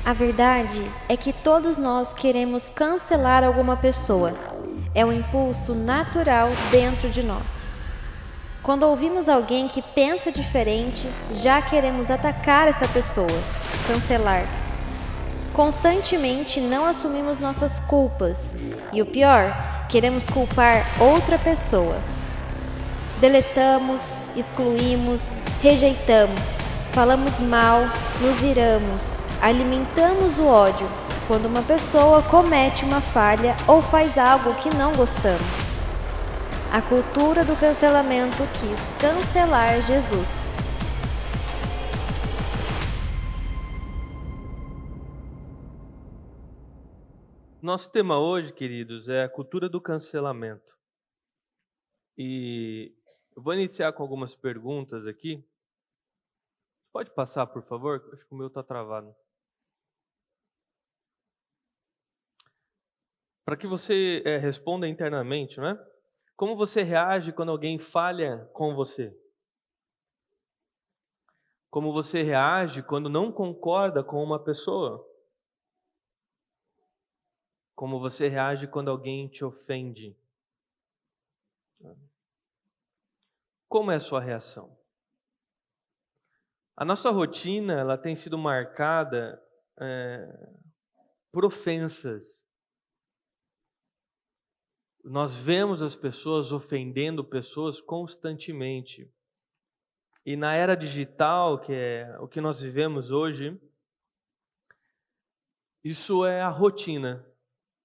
A verdade é que todos nós queremos cancelar alguma pessoa. É um impulso natural dentro de nós. Quando ouvimos alguém que pensa diferente, já queremos atacar essa pessoa, cancelar. Constantemente não assumimos nossas culpas e o pior, queremos culpar outra pessoa. Deletamos, excluímos, rejeitamos, falamos mal, nos iramos, alimentamos o ódio quando uma pessoa comete uma falha ou faz algo que não gostamos. A cultura do cancelamento quis cancelar Jesus. Nosso tema hoje, queridos, é a cultura do cancelamento. E eu vou iniciar com algumas perguntas aqui. Pode passar, por favor? Acho que o meu está travado. Para que você responda internamente, não é? Como você reage quando alguém falha com você? Como você reage quando não concorda com uma pessoa? Como você reage quando alguém te ofende? Como é a sua reação? A nossa rotina, ela tem sido marcada por ofensas. Nós vemos as pessoas ofendendo pessoas constantemente. E na era digital, que é o que nós vivemos hoje, isso é a rotina.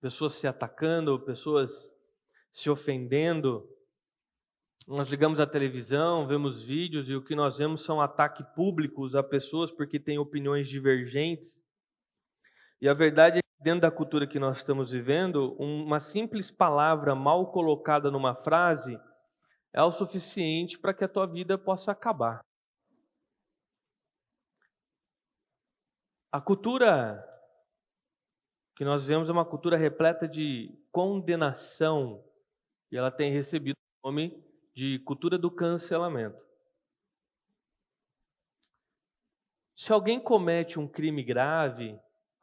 Pessoas se atacando, pessoas se ofendendo. Nós ligamos a televisão, vemos vídeos e o que nós vemos são ataques públicos a pessoas porque têm opiniões divergentes. E a verdade é que dentro da cultura que nós estamos vivendo, uma simples palavra mal colocada numa frase é o suficiente para que a tua vida possa acabar. A cultura que nós vemos é uma cultura repleta de condenação e ela tem recebido o nome de cultura do cancelamento. Se alguém comete um crime grave,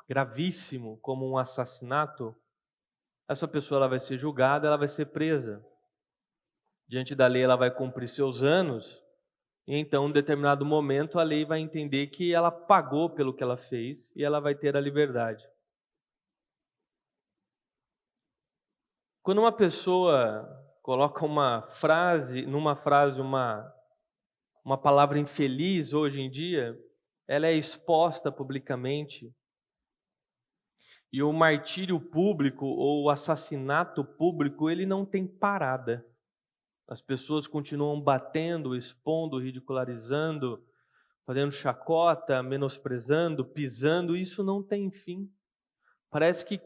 gravíssimo, como um assassinato, essa pessoa ela vai ser julgada, ela vai ser presa. Diante da lei ela vai cumprir seus anos, e então em determinado momento a lei vai entender que ela pagou pelo que ela fez e ela vai ter a liberdade. Quando uma pessoa coloca numa frase uma palavra infeliz hoje em dia, ela é exposta publicamente. E o martírio público ou o assassinato público, ele não tem parada. As pessoas continuam batendo, expondo, ridicularizando, fazendo chacota, menosprezando, pisando, isso não tem fim. Parece que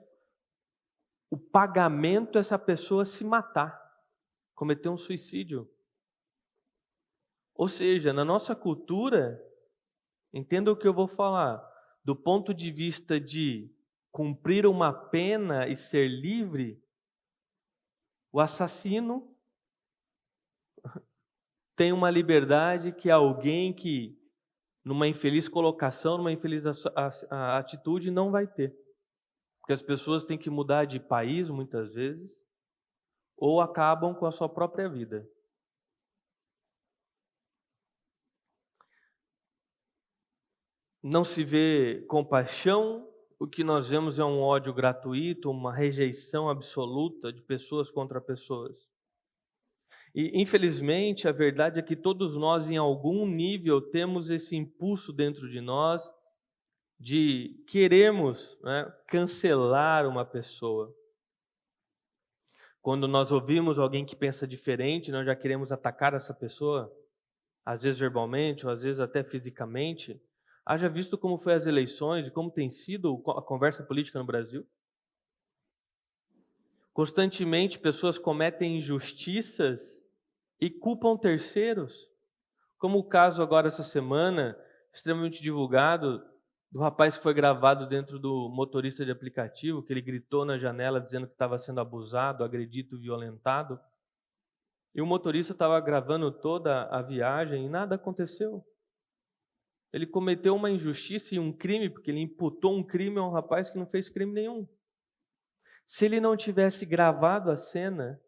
o pagamento é essa pessoa se matar, cometer um suicídio. Ou seja, na nossa cultura, entenda o que eu vou falar, do ponto de vista de cumprir uma pena e ser livre, o assassino tem uma liberdade que alguém que, numa infeliz colocação, numa infeliz atitude, não vai ter. Porque as pessoas têm que mudar de país, muitas vezes, ou acabam com a sua própria vida. Não se vê compaixão, o que nós vemos é um ódio gratuito, uma rejeição absoluta de pessoas contra pessoas. E, infelizmente, a verdade é que todos nós, em algum nível, temos esse impulso dentro de nós de queremos, né, cancelar uma pessoa. Quando nós ouvimos alguém que pensa diferente, nós já queremos atacar essa pessoa, às vezes verbalmente, ou às vezes até fisicamente. Haja visto como foi as eleições e como tem sido a conversa política no Brasil. Constantemente pessoas cometem injustiças e culpam terceiros, como o caso agora essa semana, extremamente divulgado, do rapaz que foi gravado dentro do motorista de aplicativo, que ele gritou na janela dizendo que estava sendo abusado, agredido, violentado. E o motorista estava gravando toda a viagem e nada aconteceu. Ele cometeu uma injustiça e um crime, porque ele imputou um crime a um rapaz que não fez crime nenhum. Se ele não tivesse gravado a cena,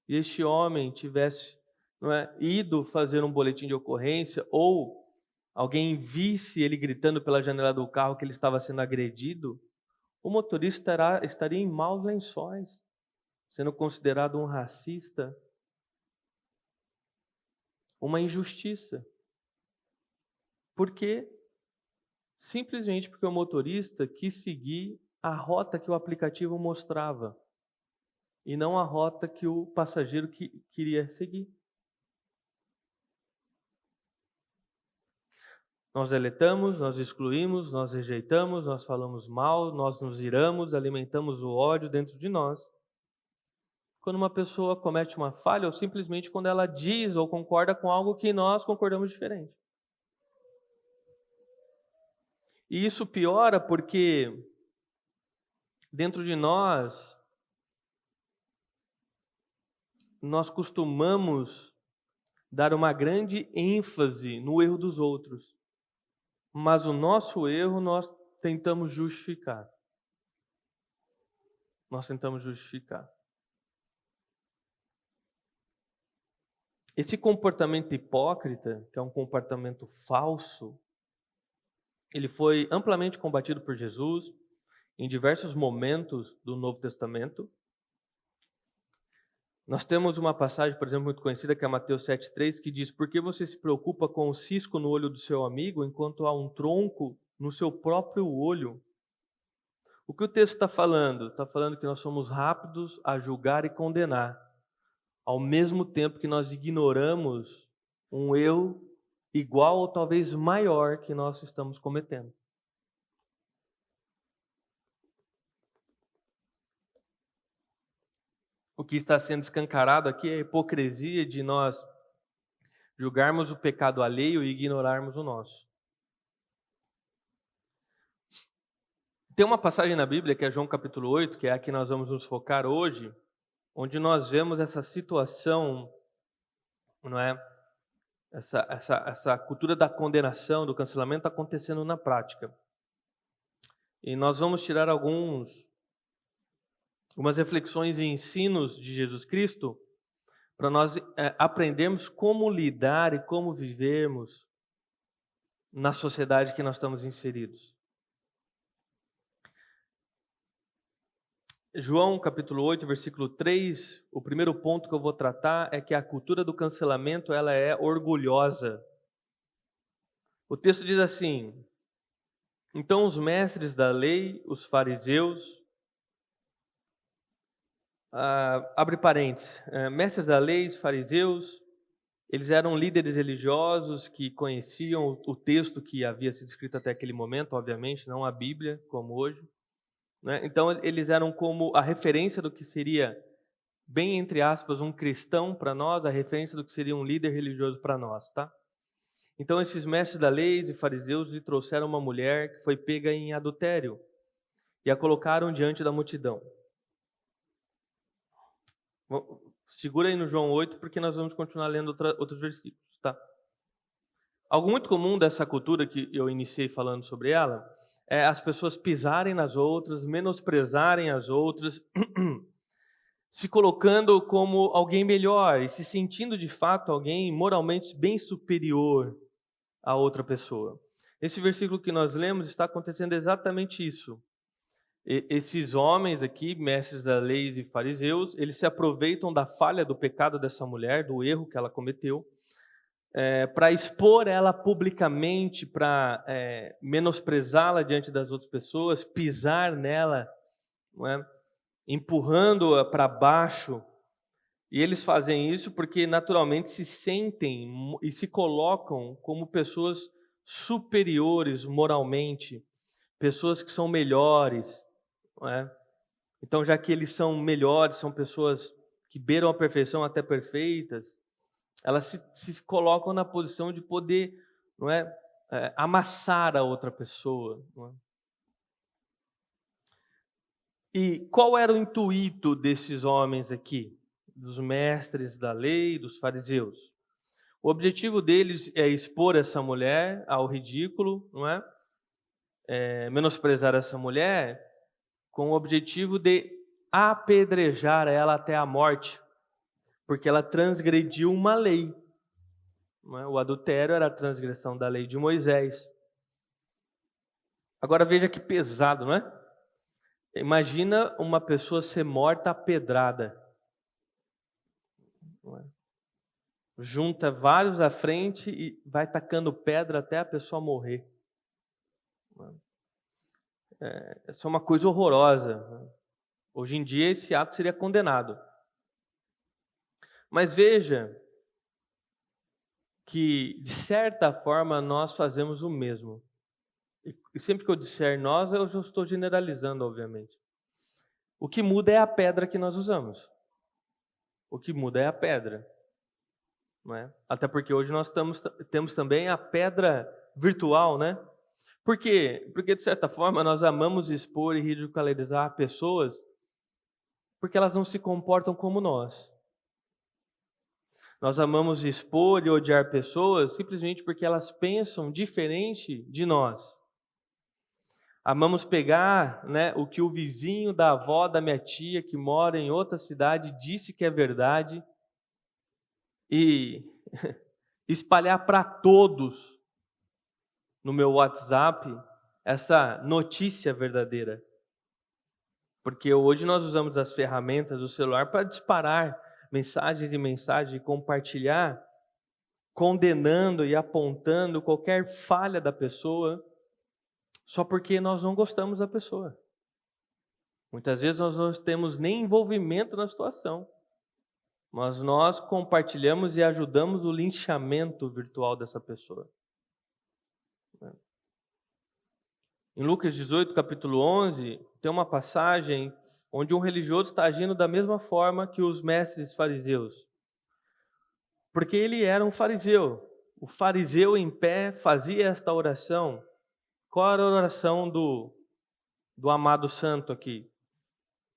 e este homem tivesse, não é, ido fazer um boletim de ocorrência, ou alguém visse ele gritando pela janela do carro que ele estava sendo agredido, o motorista estaria em maus lençóis, sendo considerado um racista, uma injustiça. Por quê? Simplesmente porque o motorista quis seguir a rota que o aplicativo mostrava e não a rota que o passageiro queria seguir. Nós deletamos, nós excluímos, nós rejeitamos, nós falamos mal, nós nos iramos, alimentamos o ódio dentro de nós. Quando uma pessoa comete uma falha ou simplesmente quando ela diz ou concorda com algo que nós concordamos diferente. E isso piora porque dentro de nós costumamos dar uma grande ênfase no erro dos outros. Mas o nosso erro nós tentamos justificar. Nós tentamos justificar. Esse comportamento hipócrita, que é um comportamento falso, ele foi amplamente combatido por Jesus em diversos momentos do Novo Testamento. Nós temos uma passagem, por exemplo, muito conhecida, que é Mateus 7,3, que diz: por que você se preocupa com o cisco no olho do seu amigo, enquanto há um tronco no seu próprio olho? O que o texto está falando? Está falando que nós somos rápidos a julgar e condenar, ao mesmo tempo que nós ignoramos um erro igual ou talvez maior que nós estamos cometendo. O que está sendo escancarado aqui é a hipocrisia de nós julgarmos o pecado alheio e ignorarmos o nosso. Tem uma passagem na Bíblia, que é João capítulo 8, que é a que nós vamos nos focar hoje, onde nós vemos essa situação, não é? Essa cultura da condenação, do cancelamento acontecendo na prática. E nós vamos tirar algumas reflexões e ensinos de Jesus Cristo para nós aprendermos como lidar e como vivermos na sociedade que nós estamos inseridos. João capítulo 8, versículo 3, o primeiro ponto que eu vou tratar é que a cultura do cancelamento ela é orgulhosa. O texto diz assim: então os mestres da lei, os fariseus, abre parênteses, mestres da lei, os fariseus, eles eram líderes religiosos que conheciam o texto que havia sido escrito até aquele momento, obviamente, não a Bíblia como hoje. Então eles eram como a referência do que seria, bem entre aspas, um cristão para nós, a referência do que seria um líder religioso para nós, tá? Então esses mestres da lei e fariseus lhe trouxeram uma mulher que foi pega em adultério e a colocaram diante da multidão. Segura aí no João 8, porque nós vamos continuar lendo outros versículos, tá? Algo muito comum dessa cultura que eu iniciei falando sobre ela é as pessoas pisarem nas outras, menosprezarem as outras, se colocando como alguém melhor e se sentindo de fato alguém moralmente bem superior a outra pessoa. Esse versículo que nós lemos está acontecendo exatamente isso. Esses homens aqui, mestres da lei e fariseus, eles se aproveitam da falha, do pecado dessa mulher, do erro que ela cometeu, para expor ela publicamente, para menosprezá-la diante das outras pessoas, pisar nela, não é? Empurrando-a para baixo. E eles fazem isso porque naturalmente se sentem e se colocam como pessoas superiores moralmente, pessoas que são melhores, não é? Então, já que eles são melhores, são pessoas que beiram a perfeição, até perfeitas, elas se colocam na posição de poder, não é, amassar a outra pessoa. Não é? E qual era o intuito desses homens aqui, dos mestres da lei, dos fariseus? O objetivo deles é expor essa mulher ao ridículo, não é? Menosprezar essa mulher com o objetivo de apedrejar ela até a morte, porque ela transgrediu uma lei. Não é? O adultério era a transgressão da lei de Moisés. Agora veja que pesado, não é? Imagina uma pessoa ser morta à pedrada. Não é? Junta vários à frente e vai tacando pedra até a pessoa morrer. Essa é uma coisa horrorosa. Hoje em dia esse ato seria condenado. Mas veja que, de certa forma, nós fazemos o mesmo. E sempre que eu disser nós, eu já estou generalizando, obviamente. O que muda é a pedra que nós usamos. O que muda é a pedra. Não é? Até porque hoje nós temos também a pedra virtual, né? Por quê? Porque, de certa forma, nós amamos expor e ridicularizar pessoas porque elas não se comportam como nós. Nós amamos expor e odiar pessoas simplesmente porque elas pensam diferente de nós. Amamos pegar, né, o que o vizinho da avó da minha tia, que mora em outra cidade, disse que é verdade e espalhar para todos no meu WhatsApp essa notícia verdadeira. Porque hoje nós usamos as ferramentas do celular para disparar mensagens e mensagens, e compartilhar, condenando e apontando qualquer falha da pessoa, só porque nós não gostamos da pessoa. Muitas vezes nós não temos nem envolvimento na situação, mas nós compartilhamos e ajudamos o linchamento virtual dessa pessoa. Em Lucas 18, capítulo 11, tem uma passagem onde um religioso está agindo da mesma forma que os mestres fariseus. Porque ele era um fariseu. O fariseu em pé fazia esta oração. Qual era a oração do amado santo aqui?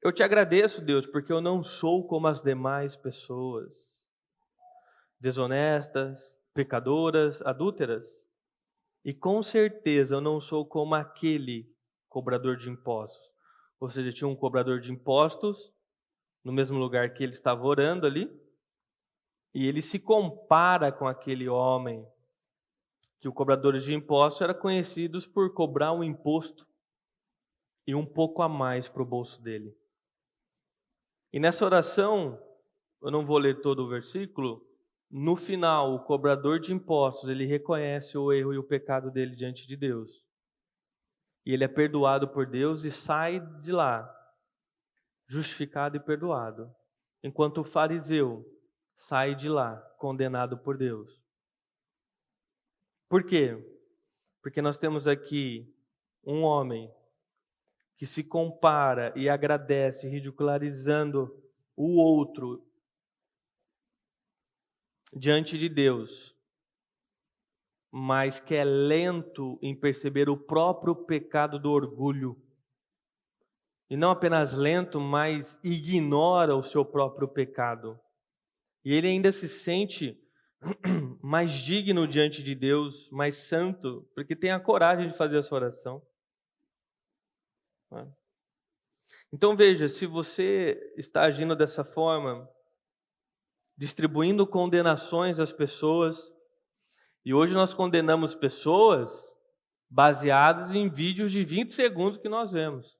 Eu te agradeço, Deus, porque eu não sou como as demais pessoas, desonestas, pecadoras, adúlteras. E com certeza eu não sou como aquele cobrador de impostos. Ou seja, tinha um cobrador de impostos no mesmo lugar que ele estava orando ali, e ele se compara com aquele homem, que o cobrador de impostos era conhecidos por cobrar um imposto e um pouco a mais para o bolso dele. E nessa oração, eu não vou ler todo o versículo, no final, o cobrador de impostos, ele reconhece o erro e o pecado dele diante de Deus. E ele é perdoado por Deus e sai de lá, justificado e perdoado. Enquanto o fariseu sai de lá, condenado por Deus. Por quê? Porque nós temos aqui um homem que se compara e agradece, ridicularizando o outro diante de Deus, mas que é lento em perceber o próprio pecado do orgulho. E não apenas lento, mas ignora o seu próprio pecado. E ele ainda se sente mais digno diante de Deus, mais santo, porque tem a coragem de fazer essa oração. Então veja, se você está agindo dessa forma, distribuindo condenações às pessoas, e hoje nós condenamos pessoas baseadas em vídeos de 20 segundos que nós vemos.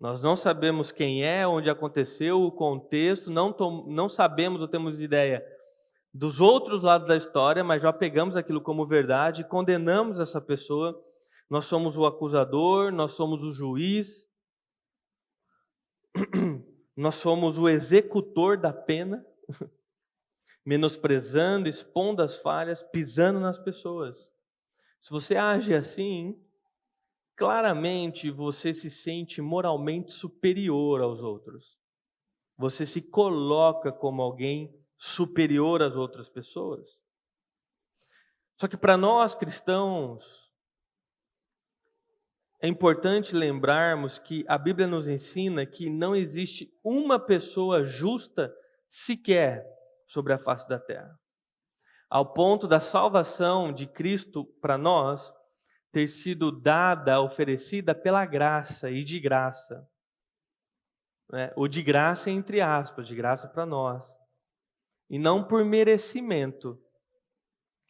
Nós não sabemos quem é, onde aconteceu, o contexto, não sabemos ou temos ideia dos outros lados da história, mas já pegamos aquilo como verdade e condenamos essa pessoa. Nós somos o acusador, nós somos o juiz, nós somos o executor da pena, menosprezando, expondo as falhas, pisando nas pessoas. Se você age assim, claramente você se sente moralmente superior aos outros. Você se coloca como alguém superior às outras pessoas. Só que para nós cristãos, é importante lembrarmos que a Bíblia nos ensina que não existe uma pessoa justa sequer sobre a face da terra. ao ponto da salvação de Cristo para nós ter sido dada, oferecida pela graça e de graça. O de graça entre aspas, de graça para nós. E não por merecimento.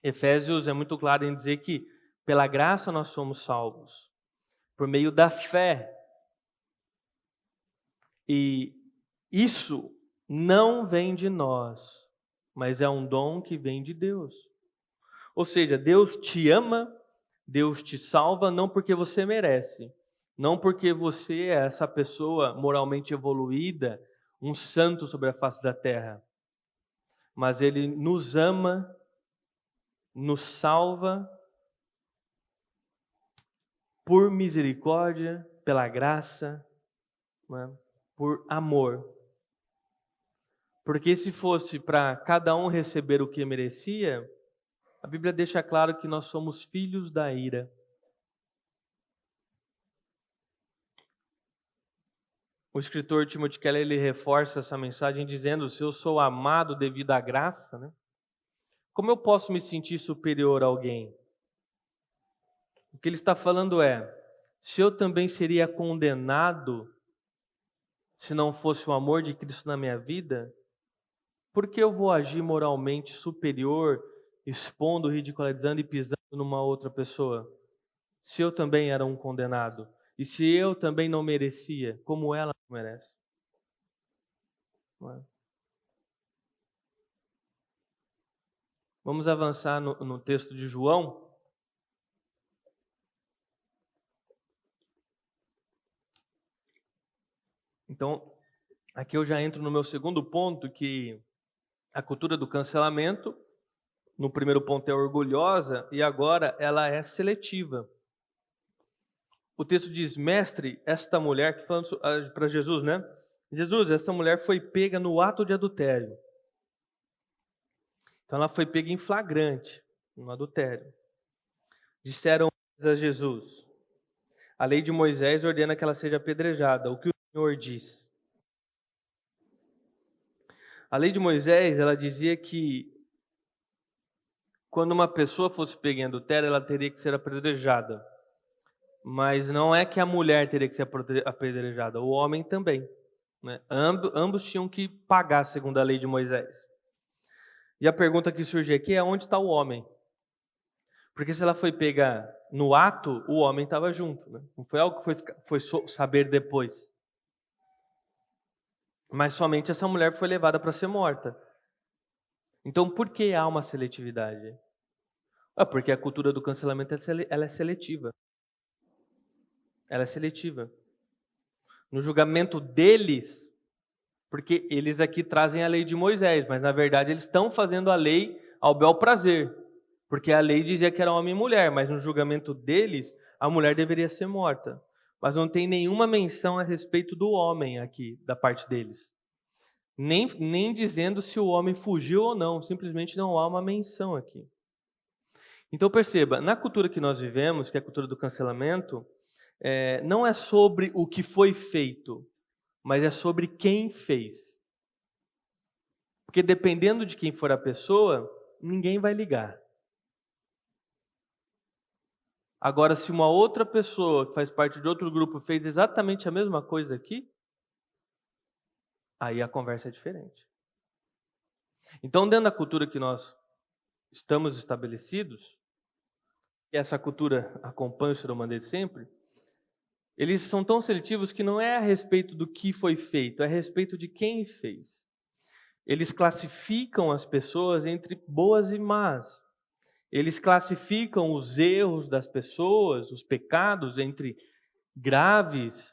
Efésios é muito claro em dizer que pela graça nós somos salvos, por meio da fé. E isso não vem de nós, mas é um dom que vem de Deus. Ou seja, Deus te ama, Deus te salva não porque você merece, não porque você é essa pessoa moralmente evoluída, um santo sobre a face da terra, mas Ele nos ama, nos salva por misericórdia, pela graça, por amor. Porque se fosse para cada um receber o que merecia, a Bíblia deixa claro que nós somos filhos da ira. O escritor Timothy Keller, ele reforça essa mensagem dizendo: se eu sou amado devido à graça, como eu posso me sentir superior a alguém? O que ele está falando é, se eu também seria condenado se não fosse o amor de Cristo na minha vida, por que eu vou agir moralmente superior, expondo, ridicularizando e pisando numa outra pessoa? Se eu também era um condenado, e se eu também não merecia, como ela não merece. Vamos avançar no texto de João. Então, aqui eu já entro no meu segundo ponto, que a cultura do cancelamento, no primeiro ponto é orgulhosa, e agora ela é seletiva. O texto diz: mestre, esta mulher, que falando para Jesus, Jesus, essa mulher foi pega no ato de adultério. Então ela foi pega em flagrante, no adultério. Disseram a Jesus: a lei de Moisés ordena que ela seja apedrejada. O que o Senhor diz? A lei de Moisés, ela dizia que quando uma pessoa fosse pega em adultério, ela teria que ser apedrejada. Mas não é que a mulher teria que ser apedrejada, o homem também. Ambos tinham que pagar, segundo a lei de Moisés. E a pergunta que surge aqui é: onde está o homem? Porque se ela foi pega no ato, o homem estava junto. Não foi algo que foi saber depois. Mas somente essa mulher foi levada para ser morta. Então, por que há uma seletividade? Porque a cultura do cancelamento ela é seletiva. Ela é seletiva. No julgamento deles, porque eles aqui trazem a lei de Moisés, mas na verdade eles estão fazendo a lei ao bel prazer, porque a lei dizia que era homem e mulher, mas no julgamento deles, a mulher deveria ser morta. Mas não tem nenhuma menção a respeito do homem aqui, da parte deles. Nem dizendo se o homem fugiu ou não, simplesmente não há uma menção aqui. Então perceba, na cultura que nós vivemos, que é a cultura do cancelamento, não é sobre o que foi feito, mas é sobre quem fez. Porque dependendo de quem for a pessoa, ninguém vai ligar. Agora, se uma outra pessoa que faz parte de outro grupo fez exatamente a mesma coisa aqui, aí a conversa é diferente. Então, dentro da cultura que nós estamos estabelecidos, e essa cultura acompanha o ser humano desde sempre, eles são tão seletivos que não é a respeito do que foi feito, é a respeito de quem fez. Eles classificam as pessoas entre boas e más. Eles classificam os erros das pessoas, os pecados, entre graves,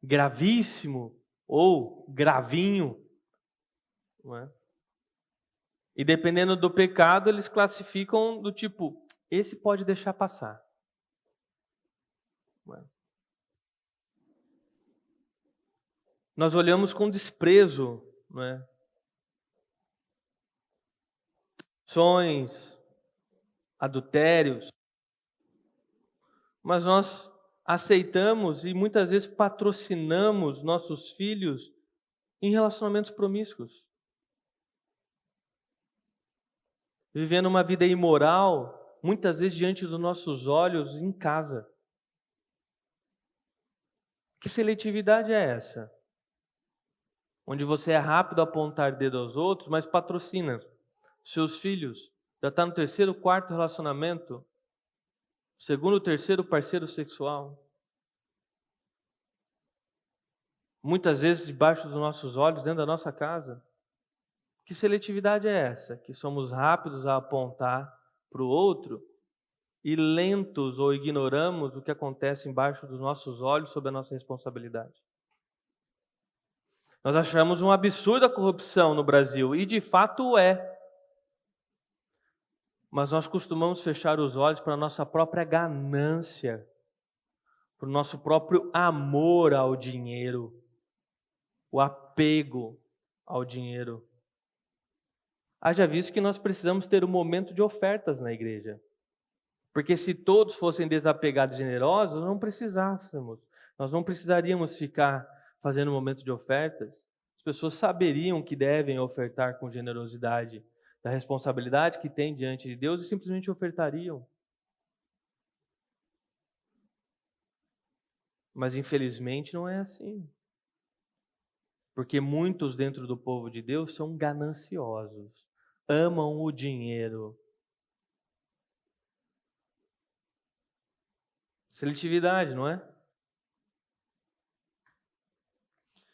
gravíssimo ou gravinho. E dependendo do pecado, eles classificam do tipo: esse pode deixar passar. Nós olhamos com desprezo, sonhos, adultérios, mas nós aceitamos e muitas vezes patrocinamos nossos filhos em relacionamentos promíscuos. vivendo uma vida imoral, muitas vezes diante dos nossos olhos em casa. Que seletividade é essa? Onde você é rápido a apontar dedo aos outros, mas patrocina seus filhos. Já está no terceiro, quarto relacionamento, segundo, terceiro parceiro sexual. Muitas vezes debaixo dos nossos olhos, dentro da nossa casa. Que seletividade é essa? Que somos rápidos a apontar para o outro e lentos ou ignoramos o que acontece embaixo dos nossos olhos sob a nossa responsabilidade. Nós achamos um absurdo a corrupção no Brasil, e de fato é. Mas nós costumamos fechar os olhos para a nossa própria ganância, para o nosso próprio amor ao dinheiro, o apego ao dinheiro. Haja visto que nós precisamos ter um momento de ofertas na igreja. Porque se todos fossem desapegados e generosos, nós não precisaríamos ficar fazendo um momento de ofertas. As pessoas saberiam que devem ofertar com generosidade, da responsabilidade que têm diante de Deus, e simplesmente ofertariam. Mas infelizmente não é assim. Porque muitos dentro do povo de Deus são gananciosos, amam o dinheiro. Seletividade, não é?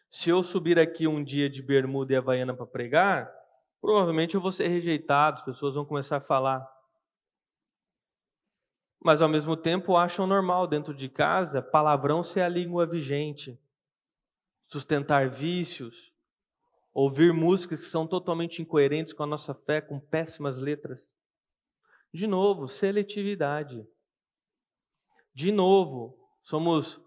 Se eu subir aqui um dia de bermuda e havaiana para pregar, provavelmente eu vou ser rejeitado, as pessoas vão começar a falar. Mas ao mesmo tempo acham normal dentro de casa palavrão ser a língua vigente, sustentar vícios, ouvir músicas que são totalmente incoerentes com a nossa fé, com péssimas letras. De novo, seletividade. De novo, somos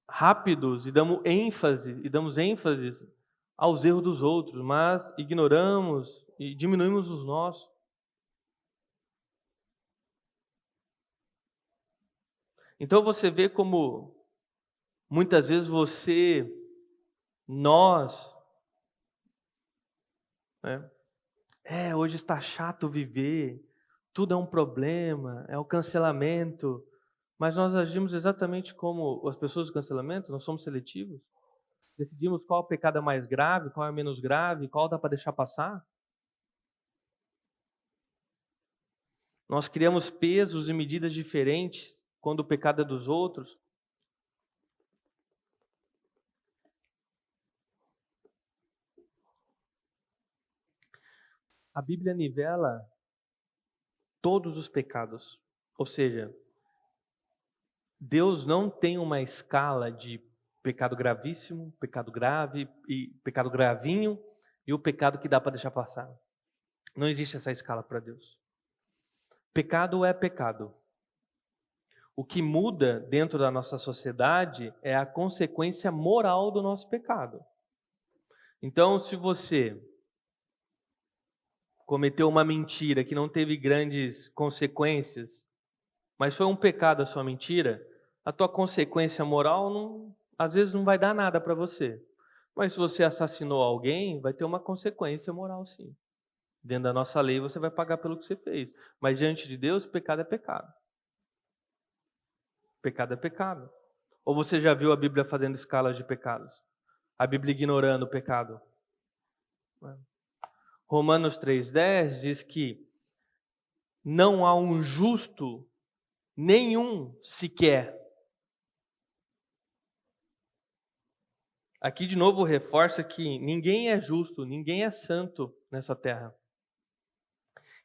rápidos e damos ênfase aos erros dos outros, mas ignoramos e diminuímos os nossos. Então você vê como muitas vezes nós, hoje está chato viver, tudo é um problema, é o cancelamento, mas nós agimos exatamente como as pessoas do cancelamento, nós somos seletivos, decidimos qual pecado é mais grave, qual é menos grave, qual dá para deixar passar. Nós criamos pesos e medidas diferentes quando o pecado é dos outros. A Bíblia nivela todos os pecados. Ou seja, Deus não tem uma escala de pecado gravíssimo, pecado grave e pecado gravinho e o pecado que dá para deixar passar. Não existe essa escala para Deus. Pecado é pecado. O que muda dentro da nossa sociedade é a consequência moral do nosso pecado. Então, se você cometeu uma mentira que não teve grandes consequências, mas foi um pecado a sua mentira, a tua consequência moral às vezes não vai dar nada para você. Mas se você assassinou alguém, vai ter uma consequência moral sim. Dentro da nossa lei você vai pagar pelo que você fez. Mas diante de Deus, pecado é pecado. Pecado é pecado. Ou você já viu a Bíblia fazendo escalas de pecados? A Bíblia ignorando o pecado? Romanos 3,10 diz que não há um justo nenhum sequer. Aqui de novo reforça que ninguém é justo, ninguém é santo nessa terra.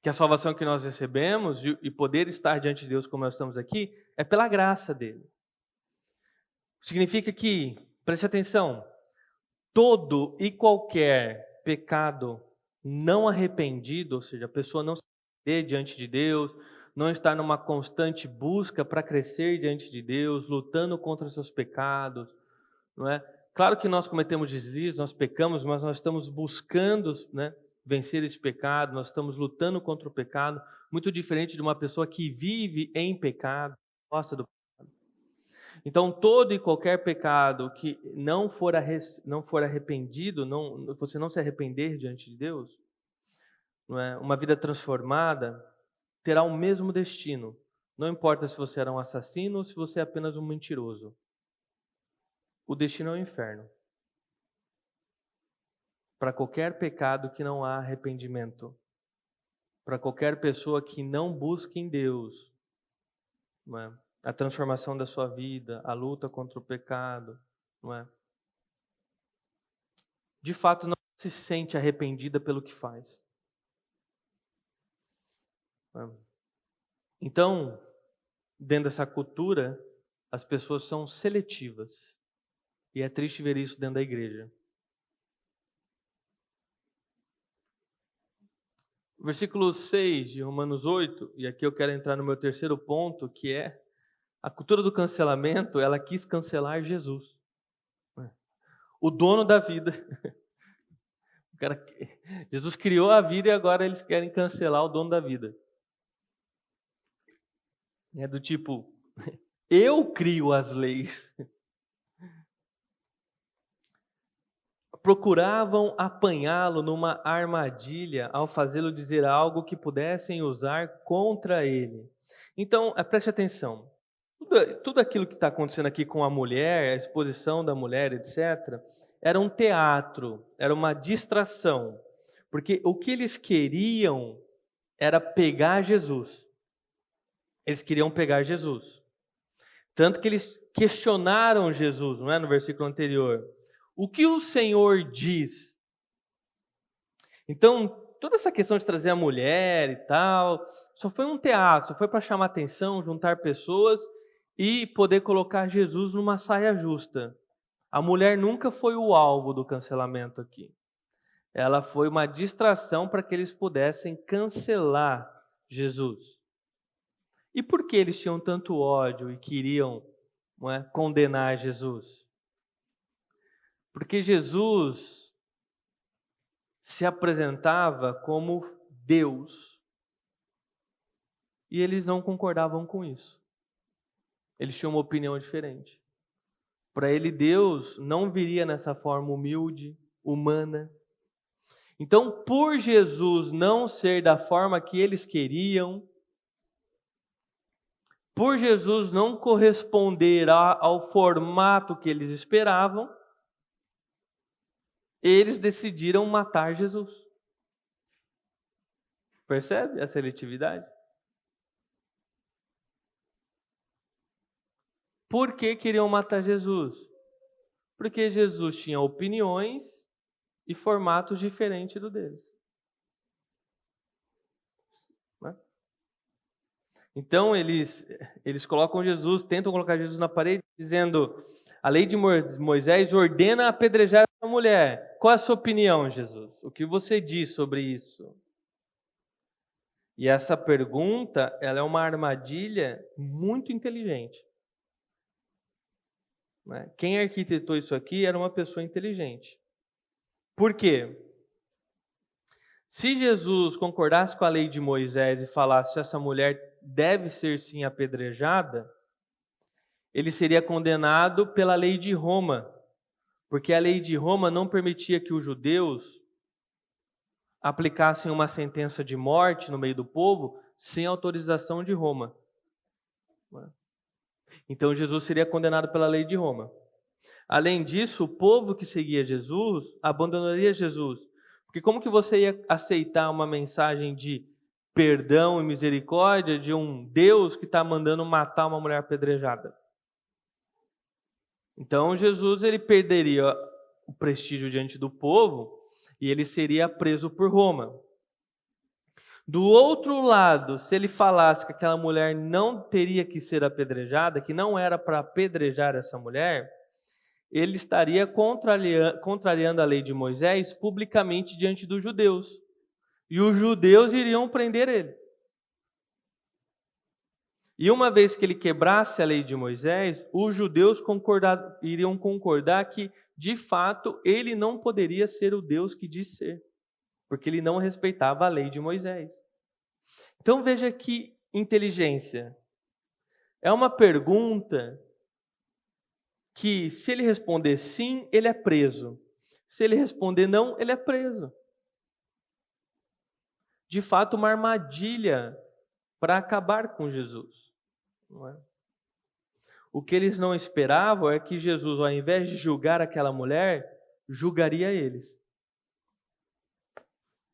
Que a salvação que nós recebemos e poder estar diante de Deus como nós estamos aqui é pela graça dele. Significa que, preste atenção, todo e qualquer pecado não arrependido, ou seja, a pessoa não se arrepender diante de Deus, não estar numa constante busca para crescer diante de Deus, lutando contra os seus pecados, não é? Claro que nós cometemos deslizes, nós pecamos, mas nós estamos buscando, vencer esse pecado, nós estamos lutando contra o pecado, muito diferente de uma pessoa que vive em pecado, gosta do pecado. Então, todo e qualquer pecado que não for arrependido, você não se arrepender diante de Deus, não é? Uma vida transformada terá o mesmo destino. Não importa se você era um assassino ou se você é apenas um mentiroso. O destino é o inferno. Para qualquer pecado que não há arrependimento. Para qualquer pessoa que não busque em Deus, não é? A transformação da sua vida, a luta contra o pecado, não é? De fato, não se sente arrependida pelo que faz. Não é? Então, dentro dessa cultura, as pessoas são seletivas. E é triste ver isso dentro da igreja. Versículo 6 de Romanos 8, e aqui eu quero entrar no meu terceiro ponto, que é a cultura do cancelamento, ela quis cancelar Jesus. O dono da vida. Jesus criou a vida e agora eles querem cancelar o dono da vida. É do tipo, eu crio as leis. Procuravam apanhá-lo numa armadilha ao fazê-lo dizer algo que pudessem usar contra ele. Então, preste atenção. Tudo aquilo que está acontecendo aqui com a mulher, a exposição da mulher, etc., era um teatro, era uma distração. Porque o que eles queriam era pegar Jesus. Eles queriam pegar Jesus. Tanto que eles questionaram Jesus, não é? No versículo anterior. O que o Senhor diz? Então, toda essa questão de trazer a mulher e tal, só foi um teatro, só foi para chamar atenção, juntar pessoas e poder colocar Jesus numa saia justa. A mulher nunca foi o alvo do cancelamento aqui. Ela foi uma distração para que eles pudessem cancelar Jesus. E por que eles tinham tanto ódio e queriam, não é, condenar Jesus? Porque Jesus se apresentava como Deus. E eles não concordavam com isso. Eles tinham uma opinião diferente. Para ele, Deus não viria nessa forma humilde, humana. Então, por Jesus não ser da forma que eles queriam, por Jesus não corresponder ao formato que eles esperavam, eles decidiram matar Jesus. Percebe a seletividade? Por que queriam matar Jesus? Porque Jesus tinha opiniões e formatos diferentes do deles. Então eles colocam Jesus, tentam colocar Jesus na parede, dizendo: a lei de Moisés ordena apedrejar essa mulher. Qual é a sua opinião, Jesus? O que você diz sobre isso? E essa pergunta, ela é uma armadilha muito inteligente. Quem arquitetou isso aqui era uma pessoa inteligente. Por quê? Se Jesus concordasse com a lei de Moisés e falasse que essa mulher deve ser sim apedrejada, ele seria condenado pela lei de Roma, porque a lei de Roma não permitia que os judeus aplicassem uma sentença de morte no meio do povo sem autorização de Roma. Então Jesus seria condenado pela lei de Roma. Além disso, o povo que seguia Jesus abandonaria Jesus. Porque como que você ia aceitar uma mensagem de perdão e misericórdia de um Deus que está mandando matar uma mulher apedrejada? Então Jesus ele perderia o prestígio diante do povo e ele seria preso por Roma. Do outro lado, se ele falasse que aquela mulher não teria que ser apedrejada, que não era para apedrejar essa mulher, ele estaria contrariando a lei de Moisés publicamente diante dos judeus. E os judeus iriam prender ele. E uma vez que ele quebrasse a lei de Moisés, os judeus iriam concordar que, de fato, ele não poderia ser o Deus que diz ser, porque ele não respeitava a lei de Moisés. Então veja que inteligência. É uma pergunta que, se ele responder sim, ele é preso. Se ele responder não, ele é preso. de fato, uma armadilha para acabar com Jesus. Não é? O que eles não esperavam é que Jesus, ao invés de julgar aquela mulher, julgaria eles.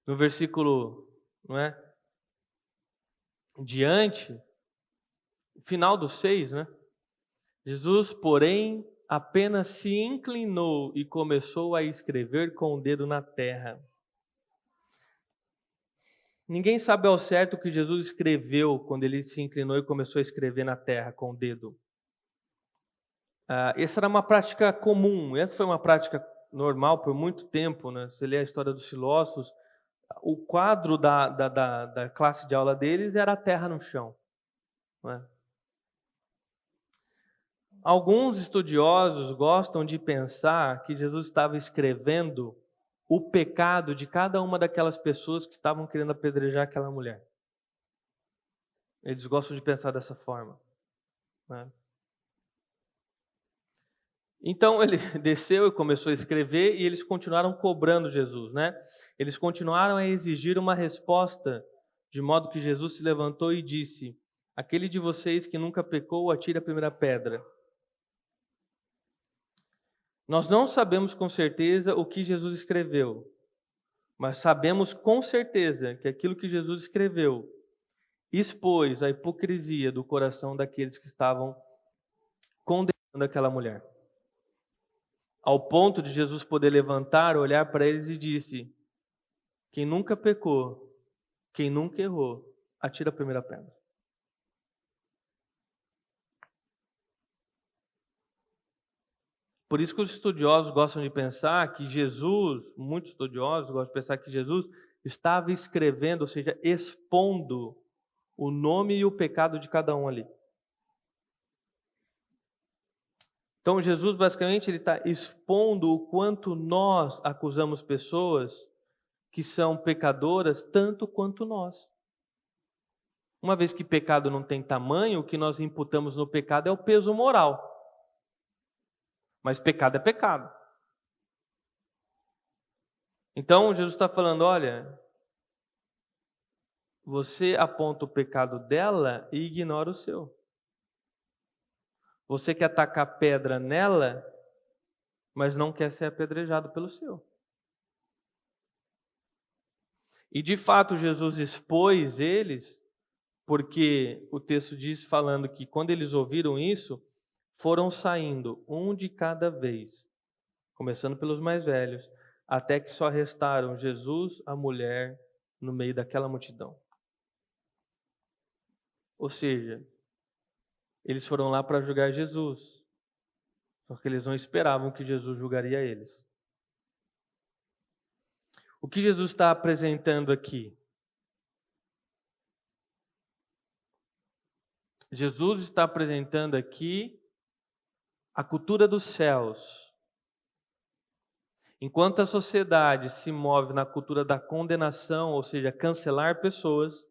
No versículo, não é, diante, final do 6, né? Jesus, porém, apenas se inclinou e começou a escrever com o dedo na terra. Ninguém sabe ao certo o que Jesus escreveu quando ele se inclinou e começou a escrever na terra com o dedo. Essa era uma prática comum, essa foi uma prática normal por muito tempo, né? Você lê a história dos filósofos, o quadro da classe de aula deles era a terra no chão. Não é? Alguns estudiosos gostam de pensar que Jesus estava escrevendo o pecado de cada uma daquelas pessoas que estavam querendo apedrejar aquela mulher. Eles gostam de pensar dessa forma, né? Então ele desceu e começou a escrever e eles continuaram cobrando Jesus, né? Eles continuaram a exigir uma resposta, de modo que Jesus se levantou e disse: aquele de vocês que nunca pecou, atire a primeira pedra. Nós não sabemos com certeza o que Jesus escreveu, mas sabemos com certeza que aquilo que Jesus escreveu expôs a hipocrisia do coração daqueles que estavam condenando aquela mulher. Ao ponto de Jesus poder levantar, olhar para eles e disse: quem nunca pecou, quem nunca errou, atira a primeira pedra. Por isso que os estudiosos gostam de pensar que Jesus, muitos estudiosos gostam de pensar que Jesus estava escrevendo, ou seja, expondo o nome e o pecado de cada um ali. Então Jesus basicamente ele está expondo o quanto nós acusamos pessoas que são pecadoras tanto quanto nós. Uma vez que pecado não tem tamanho, o que nós imputamos no pecado é o peso moral. Mas pecado é pecado. Então Jesus está falando, olha, você aponta o pecado dela e ignora o seu. Você quer atacar pedra nela, mas não quer ser apedrejado pelo seu. E de fato Jesus expôs eles, porque o texto diz falando que quando eles ouviram isso, foram saindo um de cada vez, começando pelos mais velhos, até que só restaram Jesus, a mulher, no meio daquela multidão. Ou seja, eles foram lá para julgar Jesus, só que eles não esperavam que Jesus julgaria eles. O que Jesus está apresentando aqui? Jesus está apresentando aqui a cultura dos céus. Enquanto a sociedade se move na cultura da condenação, ou seja, cancelar pessoas,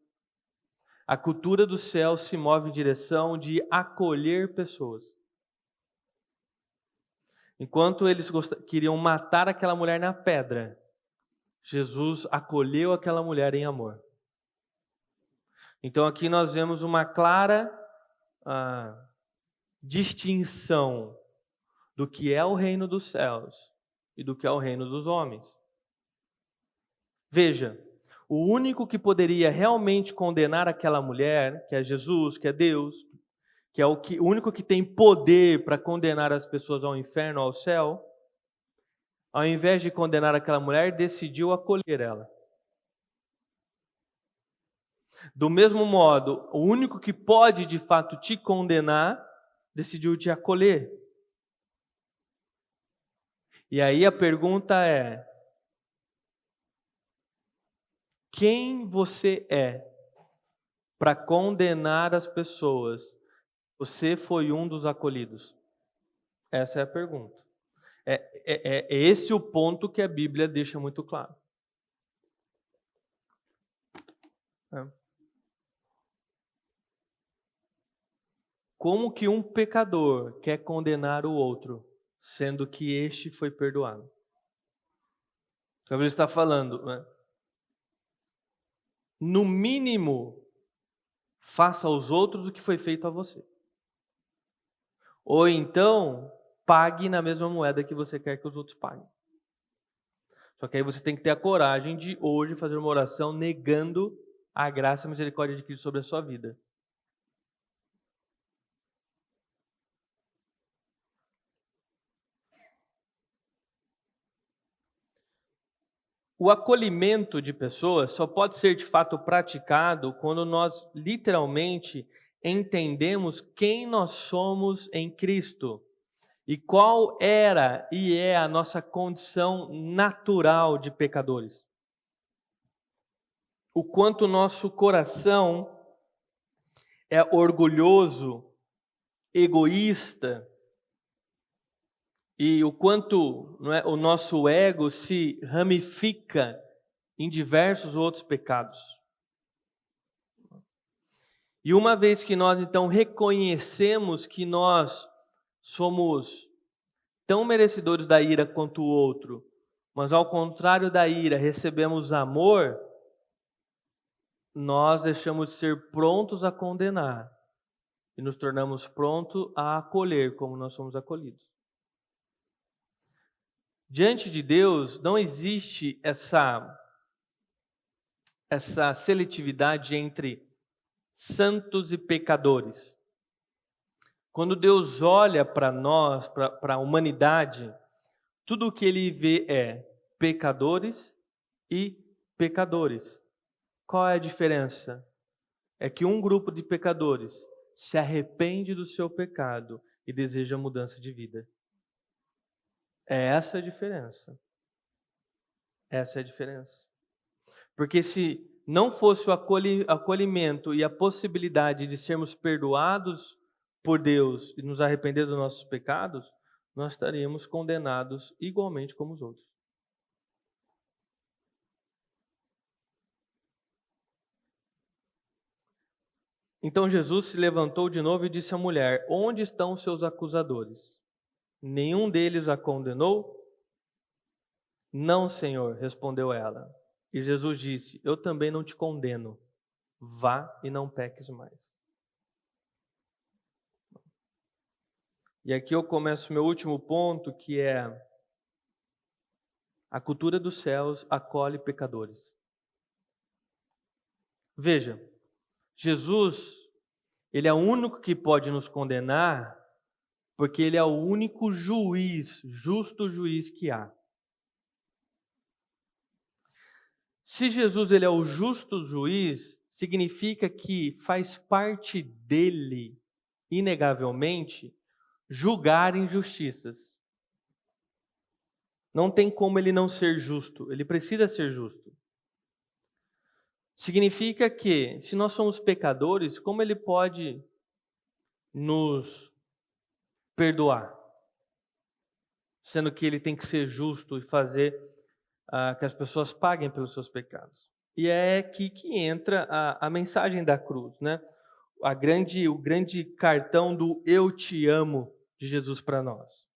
a cultura do céu se move em direção de acolher pessoas. Enquanto eles queriam matar aquela mulher na pedra, Jesus acolheu aquela mulher em amor. Então aqui nós vemos uma clara distinção do que é o reino dos céus e do que é o reino dos homens. Veja, o único que poderia realmente condenar aquela mulher, que é Jesus, que é Deus, que é o único que tem poder para condenar as pessoas ao inferno, ao céu, ao invés de condenar aquela mulher, decidiu acolher ela. Do mesmo modo, o único que pode de fato te condenar, decidiu te acolher. E aí a pergunta é: quem você é para condenar as pessoas? Você foi um dos acolhidos? Essa é a pergunta. É esse o ponto que a Bíblia deixa muito claro. Como que um pecador quer condenar o outro, sendo que este foi perdoado? A Bíblia está falando, né? no mínimo, faça aos outros o que foi feito a você. Ou então, pague na mesma moeda que você quer que os outros paguem. Só que aí você tem que ter a coragem de hoje fazer uma oração negando a graça e a misericórdia de Cristo sobre a sua vida. O acolhimento de pessoas só pode ser de fato praticado quando nós literalmente entendemos quem nós somos em Cristo e qual era e é a nossa condição natural de pecadores. O quanto o nosso coração é orgulhoso, egoísta, e o quanto, não é, o nosso ego se ramifica em diversos outros pecados. E uma vez que nós então reconhecemos que nós somos tão merecedores da ira quanto o outro, mas ao contrário da ira recebemos amor, nós deixamos de ser prontos a condenar e nos tornamos prontos a acolher como nós somos acolhidos. Diante de Deus não existe essa seletividade entre santos e pecadores. Quando Deus olha para nós, para a humanidade, tudo o que Ele vê é pecadores e pecadores. Qual é a diferença? É que um grupo de pecadores se arrepende do seu pecado e deseja mudança de vida. É essa a diferença. Essa é a diferença. Porque se não fosse o acolhimento e a possibilidade de sermos perdoados por Deus e nos arrepender dos nossos pecados, nós estaríamos condenados igualmente como os outros. Então Jesus se levantou de novo e disse à mulher: onde estão os seus acusadores? Nenhum deles a condenou? Não, Senhor, respondeu ela. E Jesus disse: eu também não te condeno. Vá e não peques mais. E aqui eu começo meu último ponto, que é a cultura dos céus acolhe pecadores. Veja, Jesus, Ele é o único que pode nos condenar, porque Ele é o único juiz, justo juiz que há. Se Jesus ele é o justo juiz, significa que faz parte dele, inegavelmente, julgar injustiças. Não tem como ele não ser justo, ele precisa ser justo. Significa que, se nós somos pecadores, como ele pode nos perdoar? Sendo que ele tem que ser justo e fazer que as pessoas paguem pelos seus pecados. E é aqui que entra a mensagem da cruz, né? O grande cartão do eu te amo de Jesus para nós.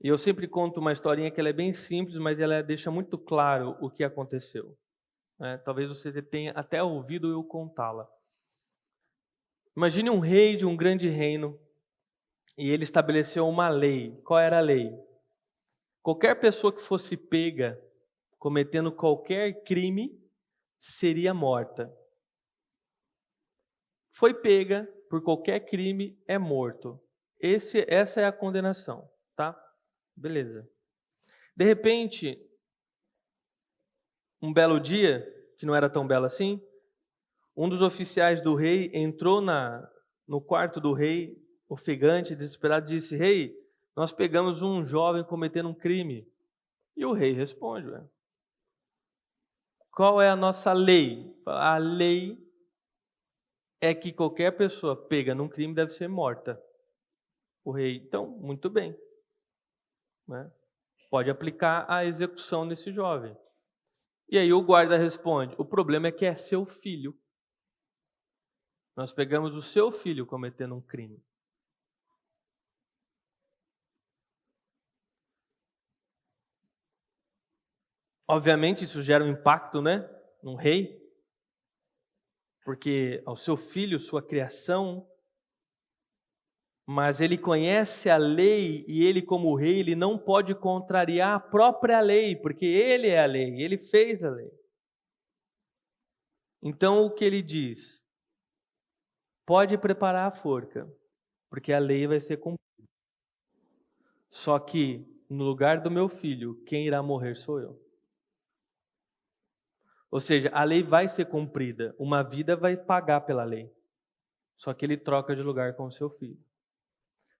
E eu sempre conto uma historinha que ela é bem simples, mas ela deixa muito claro o que aconteceu. Talvez você tenha até ouvido eu contá-la. Imagine um rei de um grande reino e ele estabeleceu uma lei. Qual era a lei? Qualquer pessoa que fosse pega cometendo qualquer crime seria morta. Foi pega por qualquer crime, é morto. Essa é a condenação, tá? Beleza. De repente, um belo dia, que não era tão belo assim, um dos oficiais do rei entrou no quarto do rei, ofegante, desesperado, e disse: rei, nós pegamos um jovem cometendo um crime. E o rei responde: qual é a nossa lei? A lei é que qualquer pessoa pega num crime deve ser morta. O rei, então, muito bem. Pode aplicar a execução nesse jovem. E aí o guarda responde: o problema é que é seu filho. Nós pegamos o seu filho cometendo um crime. Obviamente isso gera um impacto, né? Num rei. porque ao seu filho, sua criação, mas ele conhece a lei e ele, como rei, ele não pode contrariar a própria lei, porque ele é a lei, ele fez a lei. Então o que ele diz? Pode preparar a forca, porque a lei vai ser cumprida. Só que, no lugar do meu filho, quem irá morrer sou eu. Ou seja, a lei vai ser cumprida, uma vida vai pagar pela lei. Só que ele troca de lugar com o seu filho,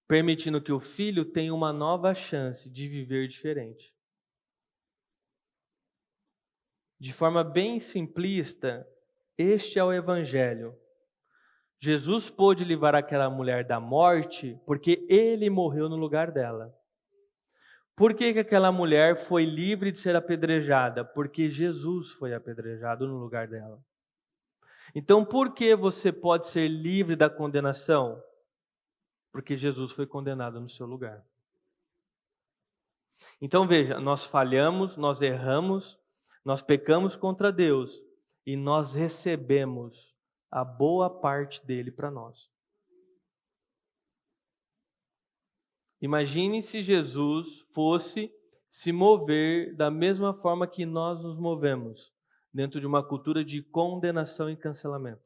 permitindo que o filho tenha uma nova chance de viver diferente. De forma bem simplista, este é o Evangelho. Jesus pôde livrar aquela mulher da morte porque ele morreu no lugar dela. Por que aquela mulher foi livre de ser apedrejada? Porque Jesus foi apedrejado no lugar dela. Então, por que você pode ser livre da condenação? Porque Jesus foi condenado no seu lugar. Então veja, nós falhamos, nós erramos, nós pecamos contra Deus e nós recebemos a boa parte dele para nós. Imagine se Jesus fosse se mover da mesma forma que nós nos movemos, dentro de uma cultura de condenação e cancelamento.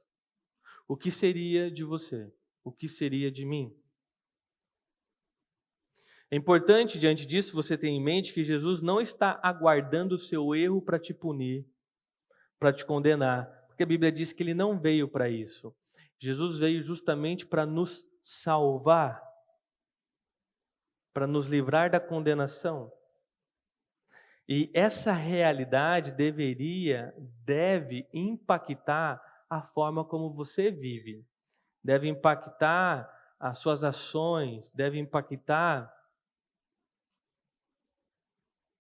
O que seria de você? O que seria de mim? É importante, diante disso, você ter em mente que Jesus não está aguardando o seu erro para te punir, para te condenar, porque a Bíblia diz que ele não veio para isso. Jesus veio justamente para nos salvar, para nos livrar da condenação. E essa realidade deve impactar a forma como você vive, deve impactar as suas ações, deve impactar,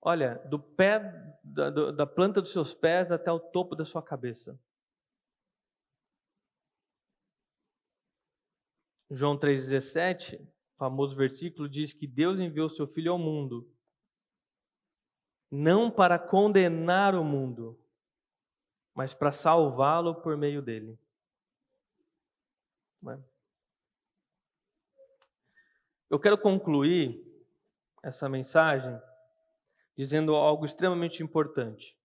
olha, do pé, da planta dos seus pés até o topo da sua cabeça. João 3,17, famoso versículo, diz que Deus enviou seu Filho ao mundo, não para condenar o mundo, mas para salvá-lo por meio dele. Eu quero concluir essa mensagem dizendo algo extremamente importante.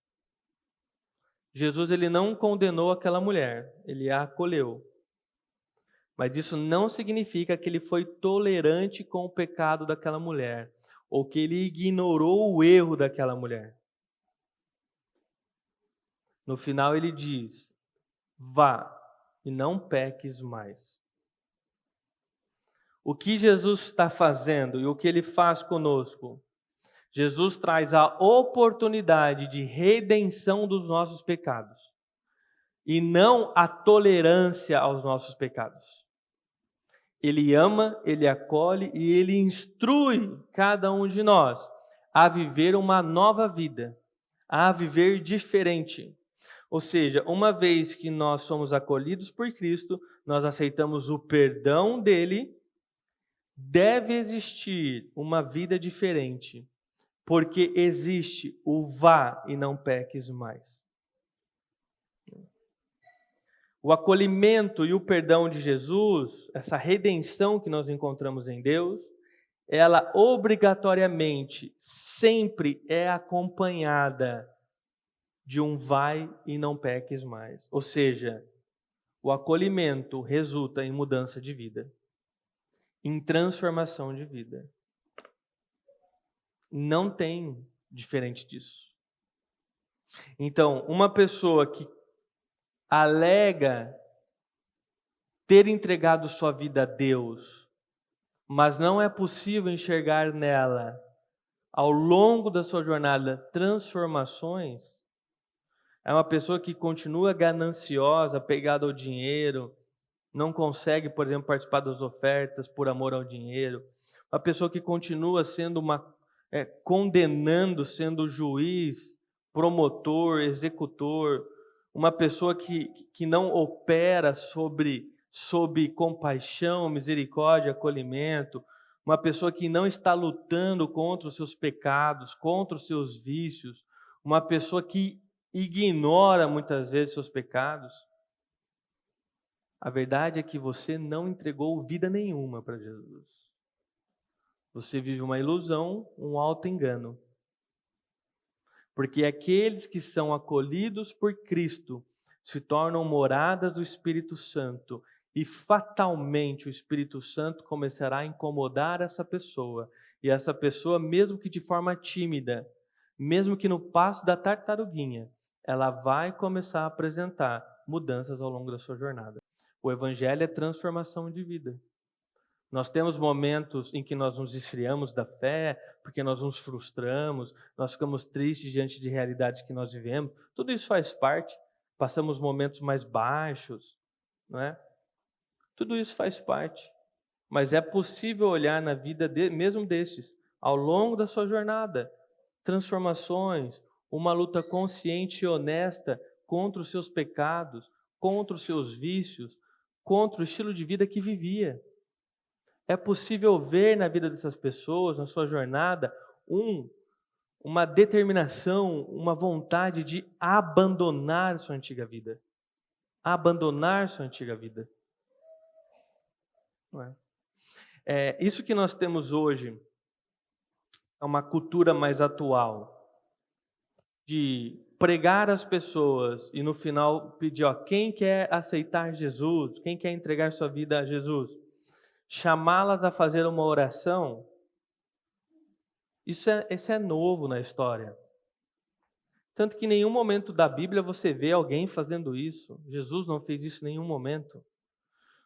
Jesus, ele não condenou aquela mulher, ele a acolheu. Mas isso não significa que ele foi tolerante com o pecado daquela mulher, ou que ele ignorou o erro daquela mulher. No final ele diz: vá e não peques mais. O que Jesus está fazendo e o que ele faz conosco? Jesus traz a oportunidade de redenção dos nossos pecados e não a tolerância aos nossos pecados. Ele ama, ele acolhe e ele instrui cada um de nós a viver uma nova vida, a viver diferente. Ou seja, uma vez que nós somos acolhidos por Cristo, nós aceitamos o perdão dele, deve existir uma vida diferente, porque existe o vá e não peques mais. O acolhimento e o perdão de Jesus, essa redenção que nós encontramos em Deus, ela obrigatoriamente sempre é acompanhada de um vai e não peques mais. Ou seja, o acolhimento resulta em mudança de vida, em transformação de vida. Não tem diferente disso. Então, uma pessoa que alega ter entregado sua vida a Deus, mas não é possível enxergar nela, ao longo da sua jornada, transformações, é uma pessoa que continua gananciosa, pegada ao dinheiro, não consegue, por exemplo, participar das ofertas por amor ao dinheiro. Uma pessoa que continua sendo condenando, sendo juiz, promotor, executor. Uma pessoa que não opera sob compaixão, misericórdia, acolhimento. Uma pessoa que não está lutando contra os seus pecados, contra os seus vícios. Uma pessoa que ignora muitas vezes seus pecados. A verdade é que você não entregou vida nenhuma para Jesus. Você vive uma ilusão, um auto-engano. Porque aqueles que são acolhidos por Cristo se tornam moradas do Espírito Santo e fatalmente o Espírito Santo começará a incomodar essa pessoa. E essa pessoa, mesmo que de forma tímida, mesmo que no passo da tartaruguinha, ela vai começar a apresentar mudanças ao longo da sua jornada. O Evangelho é transformação de vida. Nós temos momentos em que nós nos esfriamos da fé, porque nós nos frustramos, nós ficamos tristes diante de realidades que nós vivemos. Tudo isso faz parte. Passamos momentos mais baixos, não é? Tudo isso faz parte. Mas é possível olhar na vida mesmo desses, ao longo da sua jornada, transformações, uma luta consciente e honesta contra os seus pecados, contra os seus vícios, contra o estilo de vida que vivia. É possível ver na vida dessas pessoas, na sua jornada, uma determinação, uma vontade de abandonar sua antiga vida. Abandonar sua antiga vida. Não é? Isso que nós temos hoje é uma cultura mais atual, de pregar às pessoas e no final pedir, quem quer aceitar Jesus, quem quer entregar sua vida a Jesus, chamá-las a fazer uma oração, isso é novo na história. Tanto que em nenhum momento da Bíblia você vê alguém fazendo isso. Jesus não fez isso em nenhum momento.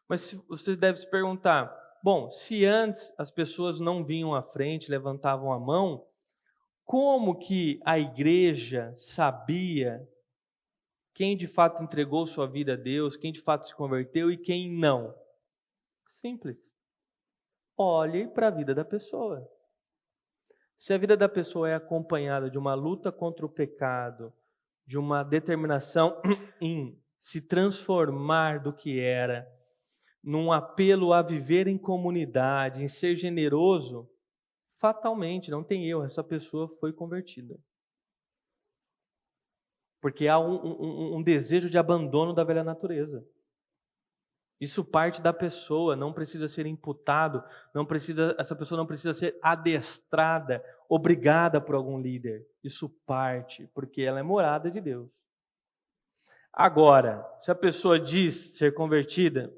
Mas você deve se perguntar, bom, se antes as pessoas não vinham à frente, levantavam a mão, como que a igreja sabia quem de fato entregou sua vida a Deus, quem de fato se converteu e quem não? Simples. Olhe para a vida da pessoa. Se a vida da pessoa é acompanhada de uma luta contra o pecado, de uma determinação em se transformar do que era, num apelo a viver em comunidade, em ser generoso, fatalmente, não tem erro, essa pessoa foi convertida. Porque há um desejo de abandono da velha natureza. Isso parte da pessoa, não precisa ser imputado, essa pessoa não precisa ser adestrada, obrigada por algum líder. Isso parte, porque ela é morada de Deus. Agora, se a pessoa diz ser convertida,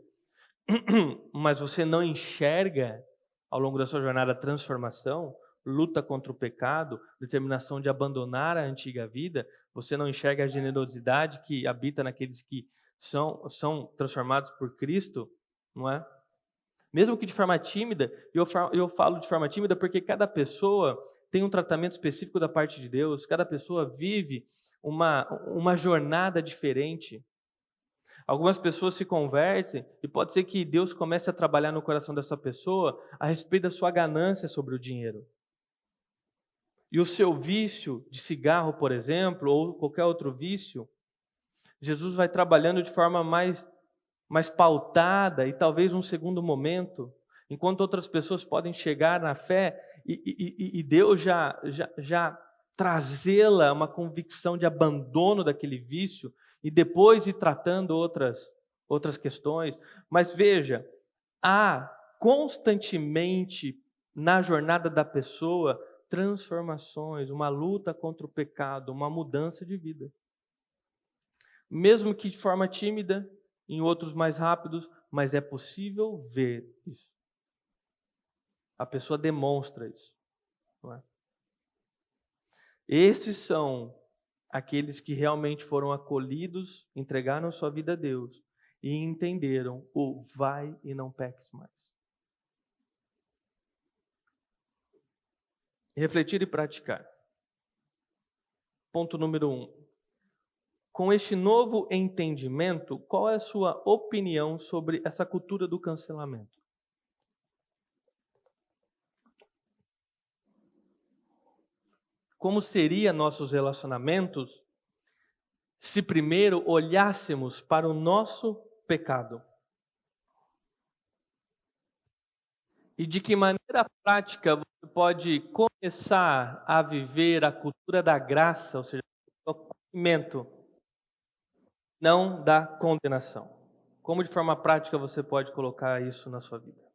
mas você não enxerga ao longo da sua jornada a transformação, luta contra o pecado, determinação de abandonar a antiga vida, você não enxerga a generosidade que habita naqueles que são transformados por Cristo, não é? Mesmo que de forma tímida, eu falo de forma tímida porque cada pessoa tem um tratamento específico da parte de Deus, cada pessoa vive uma jornada diferente. Algumas pessoas se convertem e pode ser que Deus comece a trabalhar no coração dessa pessoa a respeito da sua ganância sobre o dinheiro. E o seu vício de cigarro, por exemplo, ou qualquer outro vício, Jesus vai trabalhando de forma mais pautada e talvez um segundo momento, enquanto outras pessoas podem chegar na fé e Deus já trazê-la a uma convicção de abandono daquele vício e depois ir tratando outras questões. Mas veja, há constantemente na jornada da pessoa transformações, uma luta contra o pecado, uma mudança de vida. Mesmo que de forma tímida, em outros mais rápidos, mas é possível ver isso. A pessoa demonstra isso. Não é? Esses são aqueles que realmente foram acolhidos, entregaram sua vida a Deus e entenderam o vai e não peques mais. Refletir e praticar. Ponto número 1. Com este novo entendimento, qual é a sua opinião sobre essa cultura do cancelamento? Como seriam nossos relacionamentos se primeiro olhássemos para o nosso pecado? E de que maneira prática você pode começar a viver a cultura da graça, ou seja, do acolhimento, não da condenação. Como de forma prática você pode colocar isso na sua vida?